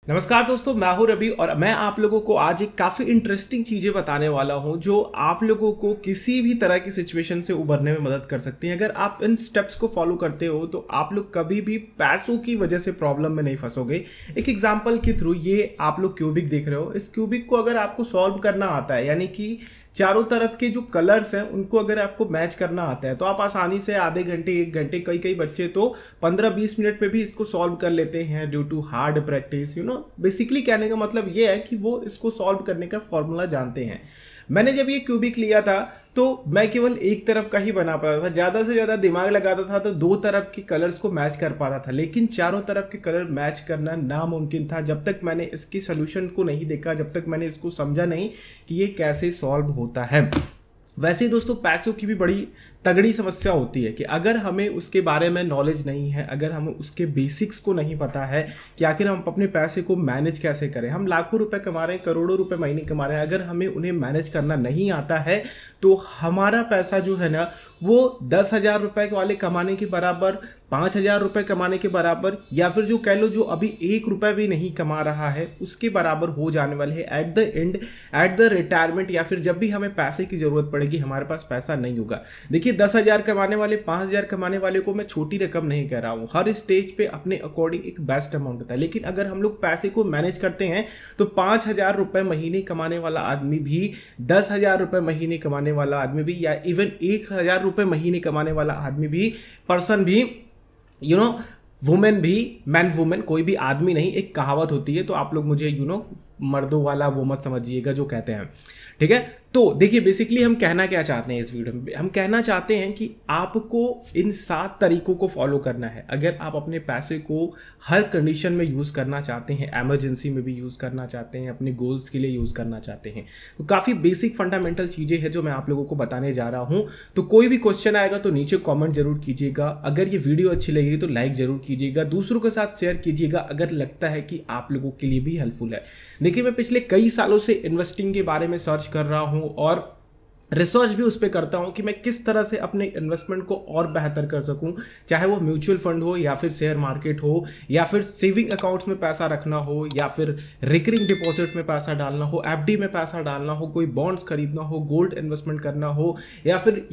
नमस्कार दोस्तों, मैं हूं रवि और मैं आप लोगों को आज एक काफ़ी इंटरेस्टिंग चीज़ें बताने वाला हूं जो आप लोगों को किसी भी तरह की सिचुएशन से उभरने में मदद कर सकती हैं। अगर आप इन स्टेप्स को फॉलो करते हो तो आप लोग कभी भी पैसों की वजह से प्रॉब्लम में नहीं फंसोगे। एक एग्जांपल के थ्रू, ये आप लोग क्यूबिक देख रहे हो, इस क्यूबिक को अगर आपको सॉल्व करना आता है, यानी कि चारों तरफ के जो कलर्स हैं उनको अगर आपको मैच करना आता है तो आप आसानी से आधे घंटे, एक घंटे, कई कई बच्चे तो 15-20 मिनट में भी इसको सॉल्व कर लेते हैं due to hard practice. Basically कहने का मतलब ये है कि वो इसको सॉल्व करने का फॉर्मूला जानते हैं। मैंने जब ये क्यूबिक लिया था तो मैं केवल एक तरफ का ही बना पाता था, ज़्यादा से ज़्यादा दिमाग लगाता था तो दो तरफ के कलर्स को मैच कर पाता था, लेकिन चारों तरफ के कलर मैच करना नामुमकिन था जब तक मैंने इसकी सोल्यूशन को नहीं देखा, जब तक मैंने इसको समझा नहीं कि ये कैसे सॉल्व होता है। वैसे ही दोस्तों, पैसों की भी बड़ी तगड़ी समस्या होती है कि अगर हमें उसके बारे में नॉलेज नहीं है, अगर हमें उसके बेसिक्स को नहीं पता है कि आखिर हम अपने पैसे को मैनेज कैसे करें। हम लाखों रुपए कमा रहे हैं, करोड़ों रुपए महीने कमा रहे हैं, अगर हमें उन्हें मैनेज करना नहीं आता है तो हमारा पैसा जो है ना वो 10,000 रुपए वाले कमाने के बराबर, 5,000 रुपए कमाने के बराबर, या फिर जो कह लो जो अभी 1 रुपए भी नहीं कमा रहा है उसके बराबर हो जाने वाले है at the end, at the retirement, या फिर जब भी हमें पैसे की जरूरत पड़ेगी, हमारे पास पैसा नहीं होगा। देखिए, 10,000 कमाने वाले, 5,000 कमाने वाले को मैं छोटी रकम नहीं कह रहा हूं, हर स्टेज पे अपने अकॉर्डिंग एक बेस्ट अमाउंट होता है। लेकिन अगर हम लोग पैसे को मैनेज करते हैं तो 5,000 रुपए महीने कमाने वाला आदमी भी, 10,000 रुपए महीने कमाने वाला आदमी भी, या इवन 1,000 रुपए महीने कमाने वाला आदमी भी, पर्सन भी, वुमेन भी, मैन वुमेन, कोई भी आदमी नहीं, एक कहावत होती है, तो आप लोग मुझे मर्दों वाला वो मत समझिएगा जो कहते हैं, ठीक है। तो देखिए, बेसिकली हम कहना क्या चाहते हैं इस वीडियो में, हम कहना चाहते हैं कि आपको इन 7 तरीकों को फॉलो करना है। अगर आप अपने पैसे को हर कंडीशन में यूज़ करना चाहते हैं, एमरजेंसी में भी यूज़ करना चाहते हैं, अपने गोल्स के लिए यूज़ करना चाहते हैं, तो काफ़ी बेसिक फंडामेंटल चीज़ें हैं जो मैं आप लोगों को बताने जा रहा हूँ। तो कोई भी क्वेश्चन आएगा तो नीचे कॉमेंट जरूर कीजिएगा। अगर ये वीडियो अच्छी लगेगी तो लाइक जरूर कीजिएगा, दूसरों के साथ शेयर कीजिएगा अगर लगता है कि आप लोगों के लिए भी हेल्पफुल है। देखिए, मैं पिछले कई सालों से इन्वेस्टिंग के बारे में सर्च कर रहा हूँ और रिसर्च भी उस पर करता हूं कि मैं किस तरह से अपने इन्वेस्टमेंट को और बेहतर कर सकूं, चाहे वो म्यूचुअल फंड हो, या फिर शेयर मार्केट हो, या फिर सेविंग अकाउंट्स में पैसा रखना हो, या फिर रिकरिंग डिपॉजिट में पैसा डालना हो, एफडी में पैसा डालना हो, कोई बॉन्ड्स खरीदना हो, गोल्ड इन्वेस्टमेंट करना हो, या फिर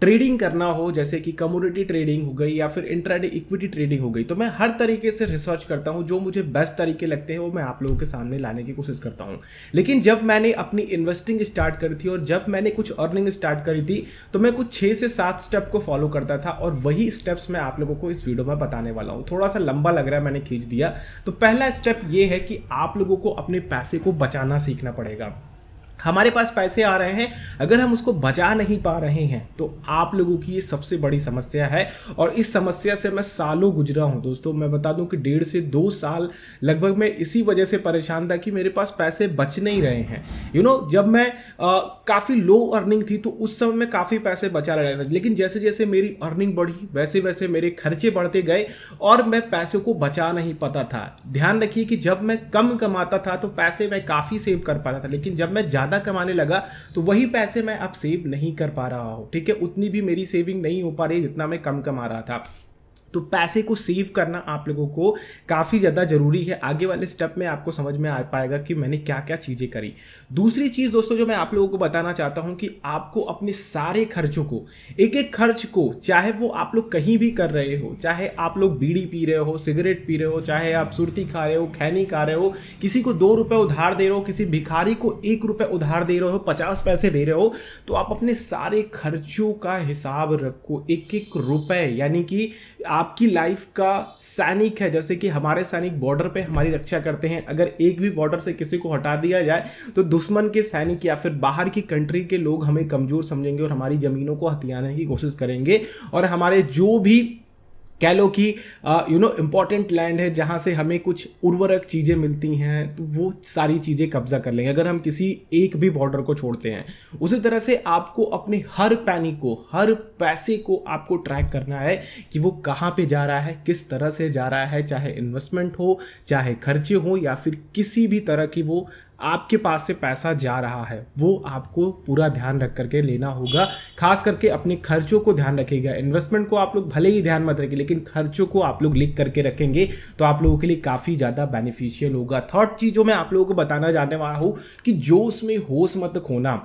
ट्रेडिंग करना हो, जैसे कि कमोडिटी ट्रेडिंग हो गई, या फिर इंट्राडे इक्विटी ट्रेडिंग हो गई। तो मैं हर तरीके से रिसर्च करता हूं, जो मुझे बेस्ट तरीके लगते हैं वो मैं आप लोगों के सामने लाने की कोशिश करता हूं। लेकिन जब मैंने अपनी इन्वेस्टिंग स्टार्ट करी थी और जब मैंने कुछ अर्निंग स्टार्ट करी थी तो मैं कुछ 6 से 7 स्टेप को फॉलो करता था, और वही स्टेप्स मैं आप लोगों को इस वीडियो में बताने वाला हूं। थोड़ा सा लंबा लग रहा है, मैंने खींच दिया। तो पहला स्टेप ये है कि आप लोगों को अपने पैसे को बचाना सीखना पड़ेगा। हमारे पास पैसे आ रहे हैं, अगर हम उसको बचा नहीं पा रहे हैं तो आप लोगों की ये सबसे बड़ी समस्या है, और इस समस्या से मैं सालों गुजरा हूं दोस्तों। मैं बता दूं कि 1.5 से 2 साल लगभग मैं इसी वजह से परेशान था कि मेरे पास पैसे बच नहीं रहे हैं। जब मैं काफ़ी लो अर्निंग थी तो उस समय में काफ़ी पैसे बचा रहा था, लेकिन जैसे जैसे मेरी अर्निंग बढ़ी वैसे वैसे मेरे खर्चे बढ़ते गए और मैं पैसे को बचा नहीं पाता था। ध्यान रखिए कि जब मैं कम कमाता था तो पैसे मैं काफ़ी सेव कर पाता था, लेकिन जब मैं ज़्यादा कमाने लगा तो वही पैसे मैं अब सेव नहीं कर पा रहा हूं, ठीक है। उतनी भी मेरी सेविंग नहीं हो पा रही जितना मैं कम कमा रहा था। तो पैसे को सेव करना आप लोगों को काफ़ी ज़्यादा ज़रूरी है। आगे वाले स्टेप में आपको समझ में आ पाएगा कि मैंने क्या क्या चीज़ें करी। दूसरी चीज़ दोस्तों जो मैं आप लोगों को बताना चाहता हूं कि आपको अपने सारे खर्चों को, एक एक खर्च को, चाहे वो आप लोग कहीं भी कर रहे हो, चाहे आप लोग बीड़ी पी रहे हो, सिगरेट पी रहे हो, चाहे आप सुर्ती खा रहे हो, खैनी खा रहे हो, किसी को 2 रुपये उधार दे रहे हो, किसी भिखारी को 1 रुपये उधार दे रहे हो, 50 पैसे दे रहे हो, तो आप अपने सारे खर्चों का हिसाब रखो, एक एक रुपए। यानी कि आपकी लाइफ का सैनिक है, जैसे कि हमारे सैनिक बॉर्डर पे हमारी रक्षा करते हैं, अगर एक भी बॉर्डर से किसी को हटा दिया जाए तो दुश्मन के सैनिक या फिर बाहर की कंट्री के लोग हमें कमजोर समझेंगे और हमारी जमीनों को हथियाने की कोशिश करेंगे, और हमारे जो भी कह लो कि इंपॉर्टेंट लैंड है जहाँ से हमें कुछ उर्वरक चीज़ें मिलती हैं तो वो सारी चीज़ें कब्जा कर लेंगे अगर हम किसी एक भी बॉर्डर को छोड़ते हैं। उसी तरह से आपको अपने हर पैनी को, हर पैसे को आपको ट्रैक करना है कि वो कहाँ पे जा रहा है, किस तरह से जा रहा है, चाहे इन्वेस्टमेंट हो, चाहे खर्चे हो, या फिर किसी भी तरह की वो आपके पास से पैसा जा रहा है वो आपको पूरा ध्यान रख करके लेना होगा। खास करके अपने खर्चों को ध्यान रखिएगा। इन्वेस्टमेंट को आप लोग भले ही ध्यान मत रखिए, लेकिन खर्चों को आप लोग लिख करके रखेंगे तो आप लोगों के लिए काफ़ी ज़्यादा बेनिफिशियल होगा। थर्ड चीज़ जो मैं आप लोगों को बताना चाहने वाला हूँ कि जोश में होश मत खोना।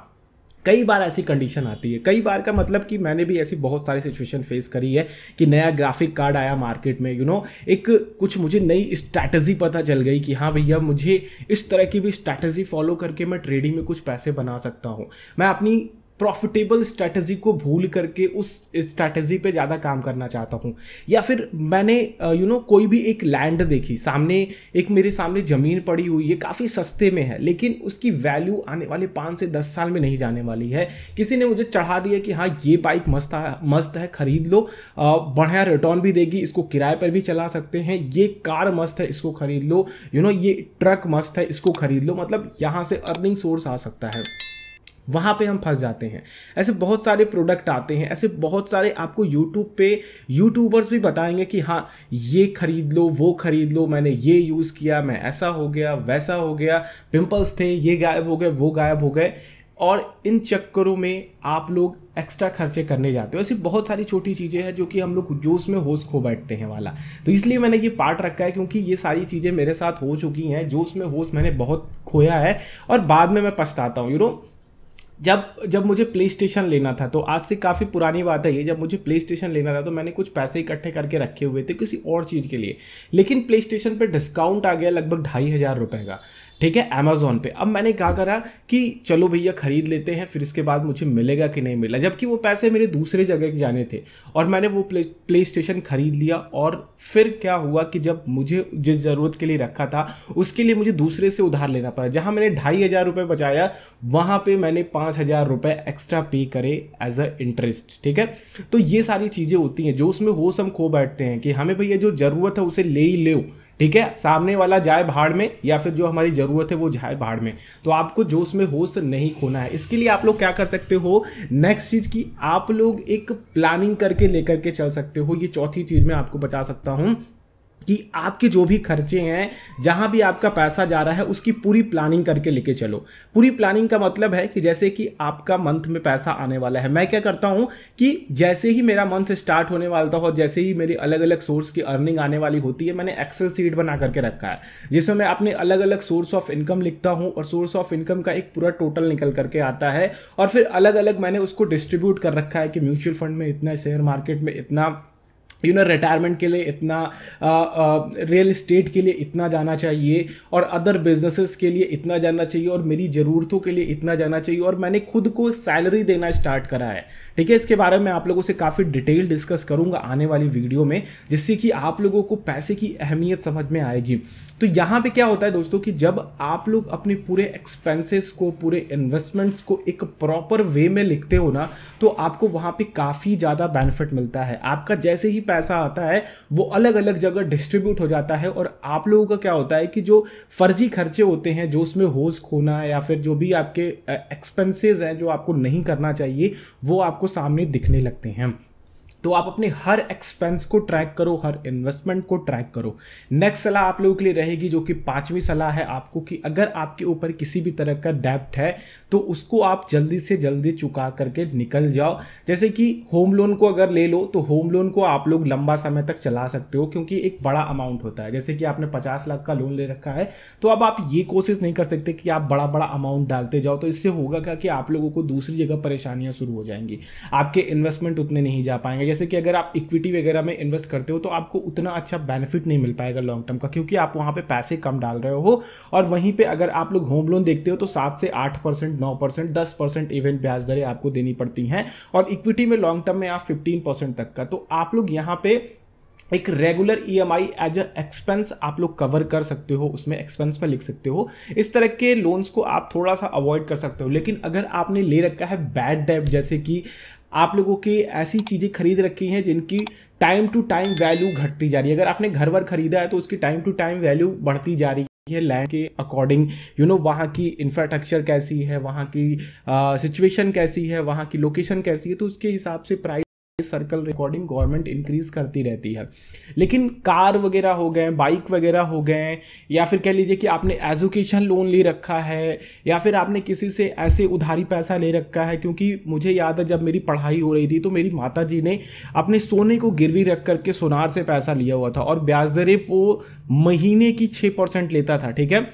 कई बार ऐसी कंडीशन आती है, कई बार का मतलब कि मैंने भी ऐसी बहुत सारी सिचुएशन फेस करी है कि नया ग्राफिक कार्ड आया मार्केट में, एक कुछ मुझे नई स्ट्रैटेजी पता चल गई कि हाँ भैया मुझे इस तरह की भी स्ट्रैटेजी फॉलो करके मैं ट्रेडिंग में कुछ पैसे बना सकता हूँ। मैं अपनी प्रॉफिटेबल स्ट्रैटेजी को भूल करके उस स्ट्रैटेजी पे ज़्यादा काम करना चाहता हूँ। या फिर मैंने कोई भी एक लैंड देखी, सामने एक मेरे सामने ज़मीन पड़ी हुई है, काफ़ी सस्ते में है, लेकिन उसकी वैल्यू आने वाले 5 से 10 साल में नहीं जाने वाली है। किसी ने मुझे चढ़ा दिया कि हाँ ये बाइक मस्त है खरीद लो, बढ़िया रिटर्न भी देगी, इसको किराए पर भी चला सकते हैं, ये कार मस्त है इसको खरीद लो, ये ट्रक मस्त है इसको खरीद लो, मतलब यहाँ से अर्निंग सोर्स आ सकता है। वहाँ पे हम फंस जाते हैं। ऐसे बहुत सारे प्रोडक्ट आते हैं, ऐसे बहुत सारे आपको यूट्यूब पे यूट्यूबर्स भी बताएंगे कि हाँ ये खरीद लो वो खरीद लो, मैंने ये यूज़ किया, मैं ऐसा हो गया वैसा हो गया, पिंपल्स थे ये गायब हो गए वो गायब हो गए। और इन चक्करों में आप लोग एक्स्ट्रा खर्चे करने जाते हो। ऐसी बहुत सारी छोटी चीज़ें हैं जो कि हम लोग जोश में होश खो बैठते हैं वाला। तो इसलिए मैंने ये पार्ट रखा है क्योंकि ये सारी चीज़ें मेरे साथ हो चुकी हैं। जोश में होश मैंने बहुत खोया है और बाद में मैं पछताता हूँ। जब मुझे प्ले स्टेशन लेना था, तो आज से काफ़ी पुरानी बात है ये, जब मुझे प्ले स्टेशन लेना था तो मैंने कुछ पैसे इकट्ठे करके रखे हुए थे किसी और चीज़ के लिए, लेकिन प्ले स्टेशन पर डिस्काउंट आ गया लगभग 2500 रुपये का, ठीक है, अमेजोन पे। अब मैंने क्या करा कि चलो भैया खरीद लेते हैं, फिर इसके बाद मुझे मिलेगा कि नहीं मिला, जबकि वो पैसे मेरे दूसरे जगह के जाने थे। और मैंने वो प्ले स्टेशन खरीद लिया। और फिर क्या हुआ कि जब मुझे जिस ज़रूरत के लिए रखा था उसके लिए मुझे दूसरे से उधार लेना पड़ा। जहाँ मैंने 2500 रुपये बचाया वहाँ पे मैंने 5000 रुपये एक्स्ट्रा पे करे एज अ इंटरेस्ट, ठीक है। तो ये सारी चीज़ें होती हैं जो उसमें होश हम खो बैठते हैं कि हमें भैया जो ज़रूरत है उसे ले ही लो, ठीक है, सामने वाला जाए भाड़ में, या फिर जो हमारी ज़रूरत है वो जाए भाड़ में। तो आपको जोश में होश नहीं खोना है। इसके लिए आप लोग क्या कर सकते हो, नेक्स्ट चीज़ की आप लोग एक प्लानिंग करके लेकर के चल सकते हो। ये चौथी चीज़ मैं आपको बता सकता हूँ कि आपके जो भी खर्चे हैं, जहां भी आपका पैसा जा रहा है, उसकी पूरी प्लानिंग करके लेके चलो। पूरी प्लानिंग का मतलब है कि जैसे कि आपका मंथ में पैसा आने वाला है, मैं क्या करता हूं कि जैसे ही मेरा मंथ स्टार्ट होने वाला हो, जैसे ही मेरी अलग अलग सोर्स की अर्निंग आने वाली होती है, मैंने एक्सेल शीट बना करके रखा है जिसमें मैं अपने अलग अलग सोर्स ऑफ इनकम लिखता हूं और सोर्स ऑफ इनकम का एक पूरा टोटल निकल करके आता है। और फिर अलग अलग मैंने उसको डिस्ट्रीब्यूट कर रखा है कि म्यूचुअल फंड में इतना, शेयर मार्केट में इतना, रिटायरमेंट के लिए इतना, रियल इस्टेट के लिए इतना जाना चाहिए, और अदर बिजनेसेस के लिए इतना जाना चाहिए, और मेरी ज़रूरतों के लिए इतना जाना चाहिए। और मैंने खुद को सैलरी देना स्टार्ट करा है, ठीक है। इसके बारे में आप लोगों से काफ़ी डिटेल डिस्कस करूंगा आने वाली वीडियो में, जिससे कि आप लोगों को पैसे की अहमियत समझ में आएगी। तो यहाँ पे क्या होता है दोस्तों कि जब आप लोग अपने पूरे एक्सपेंसेस को, पूरे इन्वेस्टमेंट्स को एक प्रॉपर वे में लिखते हो ना, तो आपको वहाँ पे काफ़ी ज़्यादा बेनिफिट मिलता है। आपका जैसे ही पैसा आता है वो अलग अलग जगह डिस्ट्रीब्यूट हो जाता है, और आप लोगों का क्या होता है कि जो फर्जी खर्चे होते हैं, जो उसमें होश खोना है, या फिर जो भी आपके एक्सपेंसेस हैं जो आपको नहीं करना चाहिए, वो आपको सामने दिखने लगते हैं। तो आप अपने हर एक्सपेंस को ट्रैक करो, हर इन्वेस्टमेंट को ट्रैक करो। नेक्स्ट सलाह आप लोगों के लिए रहेगी, जो कि 5वीं सलाह है आपको, कि अगर आपके ऊपर किसी भी तरह का डेब्ट है तो उसको आप जल्दी से जल्दी चुका करके निकल जाओ। जैसे कि होम लोन को अगर ले लो, तो होम लोन को आप लोग लंबा समय तक चला सकते हो, क्योंकि एक बड़ा अमाउंट होता है। जैसे कि आपने 50 लाख का लोन ले रखा है, तो अब आप ये कोशिश नहीं कर सकते कि आप बड़ा बड़ा अमाउंट डालते जाओ। तो इससे होगा क्या कि आप लोगों को दूसरी जगह परेशानियां शुरू हो जाएंगी, आपके इन्वेस्टमेंट उतने नहीं जा पाएंगे। जैसे कि अगर आप इक्विटी वगैरह में इन्वेस्ट करते हो तो आपको उतना अच्छा बेनिफिट नहीं मिल पाएगा लॉन्ग टर्म का, क्योंकि आप वहां पे पैसे कम डाल रहे हो। और वहीं पे अगर आप लोग होम लोन देखते हो तो 7 से 8%, 9%, 10% इवन ब्याज दरें आपको देनी पड़ती हैं, और इक्विटी में लॉन्ग टर्म में आप 15% तक का। तो आप लोग यहाँ पे एक regular EMI as a expense आप लोग कवर कर सकते हो, उसमें एक्सपेंस पे लिख सकते हो। इस तरह के लोन्स को आप थोड़ा सा अवॉइड कर सकते हो। लेकिन अगर आपने ले रखा है बैड डेब्ट, जैसे कि आप लोगों की ऐसी चीज़ें खरीद रखी हैं जिनकी टाइम टू टाइम वैल्यू घटती जा रही है, अगर आपने घर वर खरीदा है तो उसकी टाइम टू टाइम वैल्यू बढ़ती जा रही है लैंड के अकॉर्डिंग, वहाँ की इंफ्रास्ट्रक्चर कैसी है, वहाँ की सिचुएशन कैसी है, वहाँ की लोकेशन कैसी है, तो उसके हिसाब से price circle recording government increase करती रहती है। लेकिन कार वगैरह हो गए, बाइक वगैरह हो गए, या फिर कह लीजिए कि आपने एजुकेशन लोन ले रखा है, या फिर आपने किसी से ऐसे उधारी पैसा ले रखा है। क्योंकि मुझे याद है जब मेरी पढ़ाई हो रही थी तो मेरी माता जी ने अपने सोने को गिरवी रख करके सोनार से पैसा लिया हुआ था, और ब्याज दरें वो महीने की 6% लेता था, ठीक है,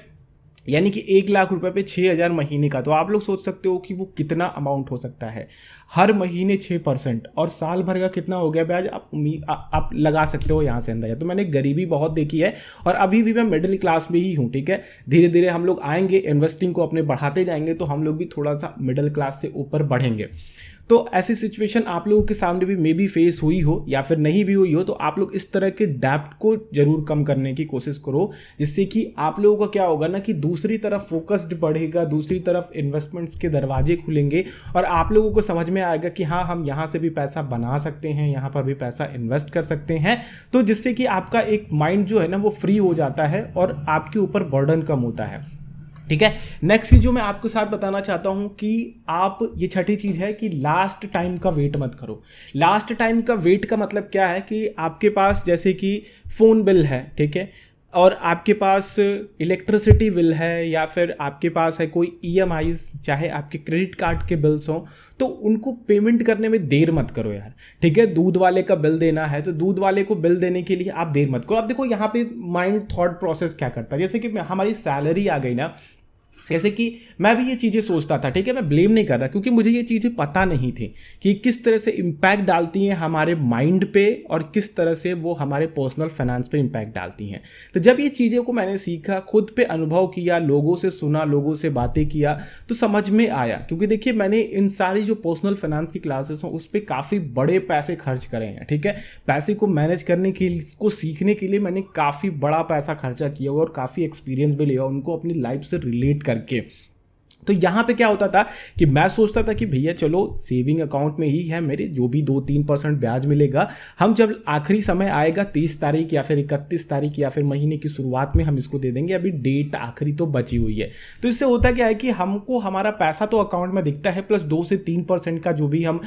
यानी कि 1 लाख रुपए पे 6,000 महीने का। तो आप लोग सोच सकते हो कि वो कितना अमाउंट हो सकता है, हर महीने 6%, और साल भर का कितना हो गया ब्याज, आप लगा सकते हो यहाँ से अंदाजा। तो मैंने गरीबी बहुत देखी है, और अभी भी मैं मिडिल क्लास में ही हूँ, ठीक है। धीरे धीरे हम लोग आएंगे, इन्वेस्टिंग को अपने बढ़ाते जाएंगे, तो हम लोग भी थोड़ा सा मिडिल क्लास से ऊपर बढ़ेंगे। तो ऐसी सिचुएशन आप लोगों के सामने भी मे बी फेस हुई हो या फिर नहीं भी हुई हो, तो आप लोग इस तरह के डेब्ट को जरूर कम करने की कोशिश करो, जिससे कि आप लोगों का क्या होगा ना कि दूसरी तरफ फोकस्ड बढ़ेगा, दूसरी तरफ इन्वेस्टमेंट्स के दरवाजे खुलेंगे, और आप लोगों को समझ में आएगा कि हाँ, हम यहाँ से भी पैसा बना सकते हैं, यहाँ पर भी पैसा इन्वेस्ट कर सकते हैं। तो जिससे कि आपका एक माइंड जो है ना वो फ्री हो जाता है और आपके ऊपर बर्डन कम होता है, ठीक है। नेक्स्ट चीज जो मैं आपके साथ बताना चाहता हूं कि आप, ये छठी चीज है कि लास्ट टाइम का वेट मत करो। लास्ट टाइम का वेट का मतलब क्या है कि आपके पास जैसे कि फोन बिल है, ठीक है, और आपके पास इलेक्ट्रिसिटी बिल है, या फिर आपके पास है कोई ईएमआईज, चाहे आपके क्रेडिट कार्ड के बिल्स हों, तो उनको पेमेंट करने में देर मत करो यार, ठीक है। दूध वाले का बिल देना है तो दूध वाले को बिल देने के लिए आप देर मत करो। अब देखो यहाँ पे माइंड थॉट प्रोसेस क्या करता है, जैसे कि हमारी सैलरी आ गई ना, जैसे कि मैं भी ये चीज़ें सोचता था, ठीक है, मैं ब्लेम नहीं कर रहा, क्योंकि मुझे ये चीज़ें पता नहीं थी कि किस तरह से इम्पैक्ट डालती हैं हमारे माइंड पे, और किस तरह से वो हमारे पर्सनल फाइनेंस पे इम्पैक्ट डालती हैं। तो जब ये चीज़ों को मैंने सीखा, खुद पे अनुभव किया, लोगों से सुना, लोगों से बातें किया, तो समझ में आया। क्योंकि देखिए, मैंने इन सारी जो पर्सनल फाइनेंस की क्लासेस हों उस पर काफ़ी बड़े पैसे खर्च करे हैं, ठीक है। पैसे को मैनेज करने के लिए, को सीखने के लिए मैंने काफ़ी बड़ा पैसा खर्चा किया और काफ़ी एक्सपीरियंस भी लिया उनको अपनी लाइफ से रिलेट करके। तो यहां पे क्या होता था कि मैं सोचता था कि भैया चलो सेविंग अकाउंट में ही है मेरे, जो भी 2-3% ब्याज मिलेगा, हम जब आखिरी समय आएगा 30 तारीख या फिर 31 तारीख या फिर महीने की शुरुआत में हम इसको दे देंगे, अभी डेट आखिरी तो बची हुई है। तो इससे होता क्या है कि हमको हमारा पैसा तो अकाउंट में दिखता है, प्लस 2 से 3% का जो भी हम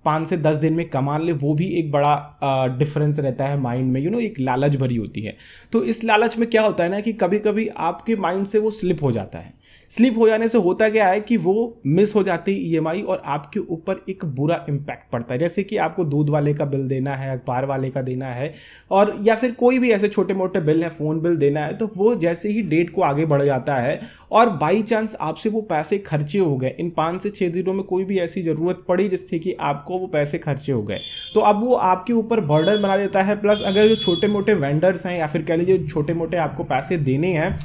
5 से 10 दिन में कमा ले, वो भी एक बड़ा डिफरेंस रहता है माइंड में, एक लालच भरी होती है। तो इस लालच में क्या होता है ना कि कभी कभी आपके माइंड से वो स्लिप हो जाता है। स्लिप हो जाने से होता क्या है कि वो मिस हो जाती है ईएमआई, और आपके ऊपर एक बुरा इम्पैक्ट पड़ता है। जैसे कि आपको दूध वाले का बिल देना है, अखबार वाले का देना है, और या फिर कोई भी ऐसे छोटे मोटे बिल है, फोन बिल देना है, तो वो जैसे ही डेट को आगे बढ़ जाता है और बाई चांस आपसे वो पैसे खर्चे हो गए, इन 5 से 6 दिनों में कोई भी ऐसी जरूरत पड़ी जिससे कि आपको वो पैसे खर्चे हो गए, तो अब वो आपके ऊपर बर्डन बना देता है। प्लस अगर जो छोटे मोटे वेंडर्स हैं या फिर कह लीजिए छोटे मोटे आपको पैसे देने हैं,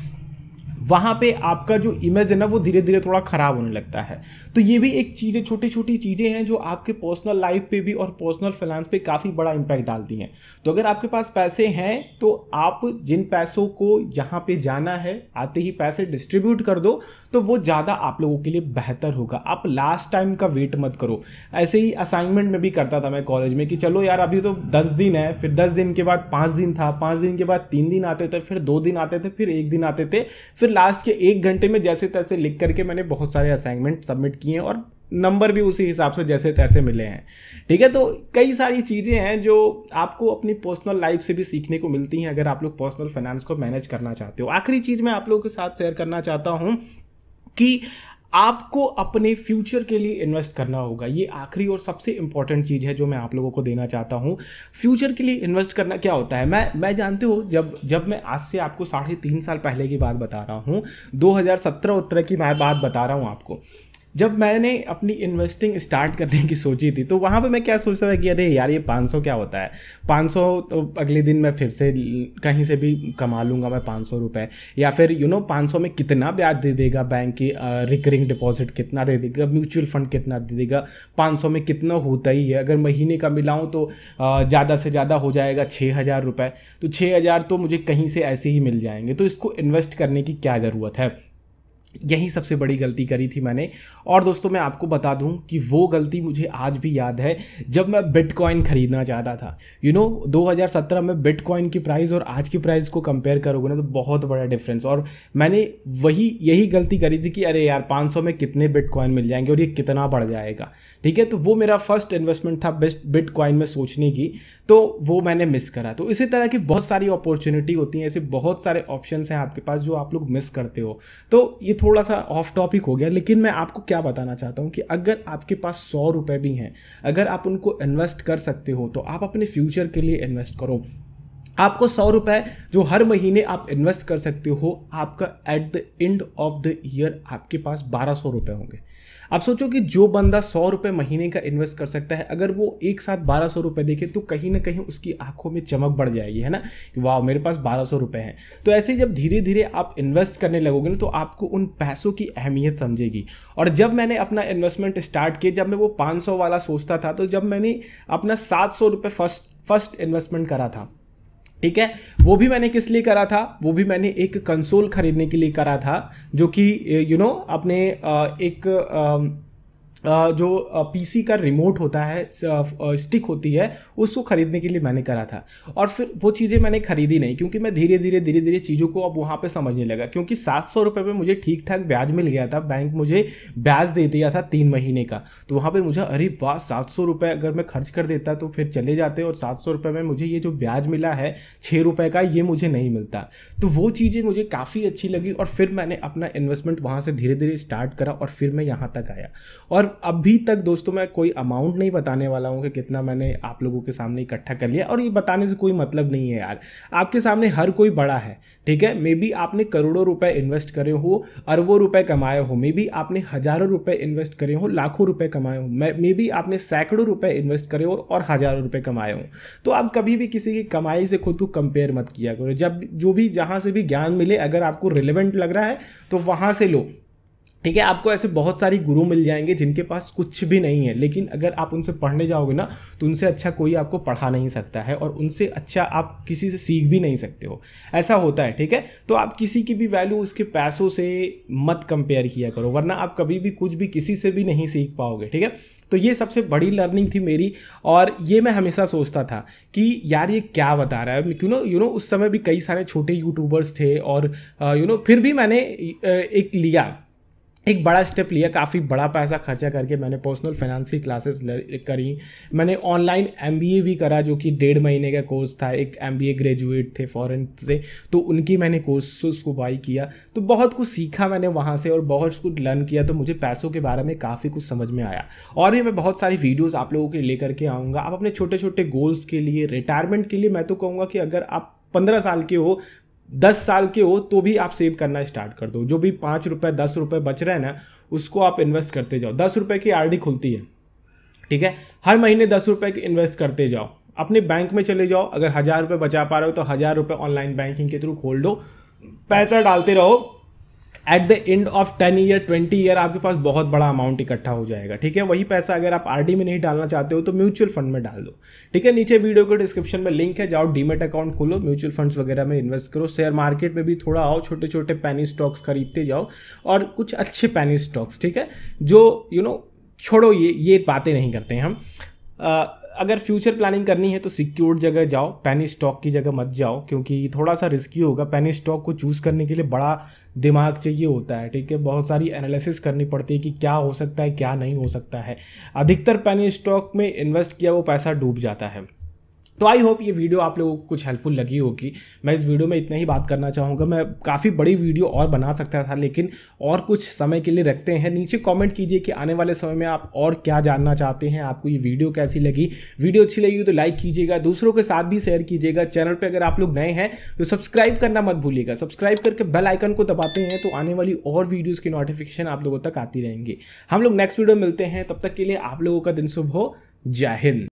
वहाँ पे आपका जो इमेज है ना वो धीरे धीरे थोड़ा ख़राब होने लगता है। तो ये भी एक चीज़ें, छोटी छोटी चीज़ें हैं जो आपके पर्सनल लाइफ पे भी और पर्सनल फाइनेंस पे काफ़ी बड़ा इम्पैक्ट डालती हैं। तो अगर आपके पास पैसे हैं तो आप जिन पैसों को यहाँ पे जाना है, आते ही पैसे डिस्ट्रीब्यूट कर दो, तो वो ज़्यादा आप लोगों के लिए बेहतर होगा। आप लास्ट टाइम का वेट मत करो। ऐसे ही असाइनमेंट में भी करता था मैं कॉलेज में कि चलो यार अभी तो 10 दिन है, फिर 10 दिन के बाद 5 दिन था, 5 दिन के बाद 3 दिन आते थे, फिर 2 दिन आते थे, फिर 1 दिन आते थे, फिर लास्ट के 1 घंटे में जैसे तैसे लिख करके मैंने बहुत सारे असाइनमेंट सबमिट किए हैं और नंबर भी उसी हिसाब से जैसे तैसे मिले हैं। ठीक है, तो कई सारी चीज़ें हैं जो आपको अपनी पर्सनल लाइफ से भी सीखने को मिलती हैं अगर आप लोग पर्सनल फाइनेंस को मैनेज करना चाहते हो। आखिरी चीज़ मैं आप लोगों के साथ शेयर करना चाहता हूँ कि आपको अपने फ्यूचर के लिए इन्वेस्ट करना होगा। ये आखिरी और सबसे इंपॉर्टेंट चीज़ है जो मैं आप लोगों को देना चाहता हूँ। फ्यूचर के लिए इन्वेस्ट करना क्या होता है, मैं जानते हो जब मैं आज से आपको 3.5 साल पहले की बात बता रहा हूँ, 2017-18 की मैं बात बता रहा हूँ आपको, जब मैंने अपनी इन्वेस्टिंग स्टार्ट करने की सोची थी, तो वहाँ पे मैं क्या सोचता था कि अरे यार ये 500 क्या होता है, 500 तो अगले दिन मैं फिर से कहीं से भी कमा लूँगा मैं 500 रुपये, या फिर 500 में कितना ब्याज दे देगा बैंक की, रिकरिंग डिपॉजिट कितना दे देगा, म्यूचुअल फंड कितना दे देगा, 500 में कितना होता ही है, अगर महीने का मिलाऊँ तो ज़्यादा से ज़्यादा हो जाएगा 6,000 रुपये, तो 6,000 तो मुझे कहीं से ऐसे ही मिल जाएंगे, तो इसको इन्वेस्ट करने की क्या ज़रूरत है। यही सबसे बड़ी गलती करी थी मैंने। और दोस्तों मैं आपको बता दूं कि वो गलती मुझे आज भी याद है, जब मैं बिटकॉइन खरीदना चाहता था। 2017 में बिटकॉइन की प्राइस और आज की प्राइस को कंपेयर करोगे ना तो बहुत बड़ा डिफरेंस। और मैंने यही गलती करी थी कि अरे यार 500 में कितने बिटकॉइन मिल जाएंगे और ये कितना बढ़ जाएगा, ठीक है। तो वो मेरा फर्स्ट इन्वेस्टमेंट था बिटकॉइन में सोचने की, तो वो मैंने मिस करा। तो इसी तरह की बहुत सारी अपॉर्चुनिटी होती हैं, ऐसे बहुत सारे ऑप्शंस हैं आपके पास जो आप लोग मिस करते हो। तो ये थोड़ा सा ऑफ टॉपिक हो गया, लेकिन मैं आपको क्या बताना चाहता हूँ कि अगर आपके पास 100 रुपये भी हैं, अगर आप उनको इन्वेस्ट कर सकते हो तो आप अपने फ्यूचर के लिए इन्वेस्ट करो। आपको 100 रुपये जो हर महीने आप इन्वेस्ट कर सकते हो, आपका at the end of the year आपके पास 1200 रुपये होंगे। आप सोचो कि जो बंदा 100 रुपये महीने का इन्वेस्ट कर सकता है, अगर वो एक साथ 1200 रुपये देखे तो कहीं ना कहीं उसकी आंखों में चमक बढ़ जाएगी, है ना, कि वाह मेरे पास 1200 रुपये हैं। तो ऐसे जब धीरे धीरे आप इन्वेस्ट करने लगोगे ना तो आपको उन पैसों की अहमियत समझेगी। और जब मैंने अपना इन्वेस्टमेंट स्टार्ट किया, जब मैं वो 500 वाला सोचता था, तो जब मैंने अपना 700 रुपये फर्स्ट इन्वेस्टमेंट करा था, ठीक है, वो भी मैंने किस लिए करा था, वो भी मैंने एक कंसोल खरीदने के लिए करा था, जो कि अपने एक जो पीसी का रिमोट होता है, स्टिक होती है, उसको खरीदने के लिए मैंने करा था। और फिर वो चीज़ें मैंने खरीदी नहीं, क्योंकि मैं धीरे धीरे चीज़ों को अब वहाँ पे समझने लगा, क्योंकि 700 रुपये में मुझे ठीक ठाक ब्याज मिल गया था, बैंक मुझे ब्याज दे दिया था 3 महीने का। तो वहाँ पे मुझे अरे वाह 700 रुपये अगर मैं खर्च कर देता तो फिर चले जाते, और 700 रुपये में मुझे ये जो ब्याज मिला है 6 रुपये का, ये मुझे नहीं मिलता। तो वो चीज़ें मुझे काफ़ी अच्छी लगी, और फिर मैंने अपना इन्वेस्टमेंट वहाँ से धीरे धीरे स्टार्ट करा, और फिर मैं यहाँ तक आया। और अभी तक दोस्तों मैं कोई अमाउंट नहीं बताने वाला हूँ कि कितना मैंने आप लोगों के सामने इकट्ठा कर लिया, और ये बताने से कोई मतलब नहीं है यार। आपके सामने हर कोई बड़ा है, ठीक है। मे बी आपने करोड़ों रुपए इन्वेस्ट करे हो, अरबों रुपए कमाए हो, मे बी आपने हजारों रुपए इन्वेस्ट करे हो, लाखों रुपए कमाए हो, मे बी आपने सैकड़ों रुपए इन्वेस्ट करे हो और हजारों रुपए कमाए हो। तो आप कभी भी किसी की कमाई से खुद को कंपेयर मत किया करो। जब जो भी जहाँ से भी ज्ञान मिले, अगर आपको रिलेवेंट लग रहा है तो वहाँ से लो, ठीक है। आपको ऐसे बहुत सारी गुरु मिल जाएंगे जिनके पास कुछ भी नहीं है, लेकिन अगर आप उनसे पढ़ने जाओगे ना तो उनसे अच्छा कोई आपको पढ़ा नहीं सकता है, और उनसे अच्छा आप किसी से सीख भी नहीं सकते हो, ऐसा होता है, ठीक है। तो आप किसी की भी वैल्यू उसके पैसों से मत कंपेयर किया करो, वरना आप कभी भी कुछ भी किसी से भी नहीं सीख पाओगे, ठीक है। तो ये सबसे बड़ी लर्निंग थी मेरी, और ये मैं हमेशा सोचता था कि यार ये क्या बता रहा है, क्यों उस समय भी कई सारे छोटे यूट्यूबर्स थे, और फिर भी मैंने एक बड़ा स्टेप लिया, काफ़ी बड़ा पैसा खर्चा करके मैंने पर्सनल फाइनेंस की क्लासेस करी। मैंने ऑनलाइन MBA भी करा, जो कि 1.5 महीने का कोर्स था। एक MBA ग्रेजुएट थे फॉरेन से, तो उनकी मैंने कोर्सेस को बाई किया। तो बहुत कुछ सीखा मैंने वहाँ से, और बहुत कुछ लर्न किया, तो मुझे पैसों के बारे में काफ़ी कुछ समझ में आया। और भी मैं बहुत सारी वीडियोज़ आप लोगों के लेकर के आऊँगा। आप अपने छोटे छोटे गोल्स के लिए, रिटायरमेंट के लिए, मैं तो कहूँगा कि अगर आप 15 साल के हो, 10 साल के हो, तो भी आप सेव करना स्टार्ट कर दो। जो भी 5 रुपये 10 रुपये बच रहे हैं ना, उसको आप इन्वेस्ट करते जाओ। 10 रुपये की RD खुलती है, ठीक है, हर महीने 10 रुपये की इन्वेस्ट करते जाओ। अपने बैंक में चले जाओ, अगर 1000 रुपये बचा पा रहे हो तो 1000 रुपये ऑनलाइन बैंकिंग के थ्रू खोल दो, पैसा डालते रहो। At the end of 10 year 20 year आपके पास बहुत बड़ा अमाउंट इकट्ठा हो जाएगा, ठीक है। वही पैसा अगर आप RD में नहीं डालना चाहते हो तो म्यूचुअल फंड में डाल दो, ठीक है। नीचे वीडियो के डिस्क्रिप्शन में लिंक है, जाओ डीमेट अकाउंट खोलो, म्यूचुअल फंड्स वगैरह में इन्वेस्ट करो, शेयर मार्केट में भी थोड़ा आओ, छोटे छोटे पैनी स्टॉक्स खरीदते जाओ, और कुछ अच्छे पैनी स्टॉक्स, ठीक है, जो छोड़ो ये बातें नहीं करते हैं हम। अगर फ्यूचर प्लानिंग करनी है तो सिक्योर्ड जगह जाओ, पैनी स्टॉक की जगह मत जाओ, क्योंकि थोड़ा सा रिस्की होगा। पैनी स्टॉक को चूज़ करने के लिए बड़ा दिमाग चाहिए होता है, ठीक है। बहुत सारी एनालिसिस करनी पड़ती है कि क्या हो सकता है, क्या नहीं हो सकता है। अधिकतर पैनी स्टॉक में इन्वेस्ट किया वो पैसा डूब जाता है। तो आई होप ये वीडियो आप लोगों को कुछ हेल्पफुल लगी होगी। मैं इस वीडियो में इतना ही बात करना चाहूँगा। मैं काफ़ी बड़ी वीडियो और बना सकता था, लेकिन और कुछ समय के लिए रखते हैं। नीचे कमेंट कीजिए कि आने वाले समय में आप और क्या जानना चाहते हैं, आपको ये वीडियो कैसी लगी। वीडियो अच्छी लगी तो लाइक कीजिएगा, दूसरों के साथ भी शेयर कीजिएगा। चैनल पर अगर आप लोग नए हैं तो सब्सक्राइब करना मत भूलिएगा। सब्सक्राइब करके बेल आइकन को दबाते हैं तो आने वाली और वीडियोज़ की नोटिफिकेशन आप लोगों तक आती रहेंगी। हम लोग नेक्स्ट वीडियो मिलते हैं, तब तक के लिए आप लोगों का दिन शुभ हो। जय हिंद।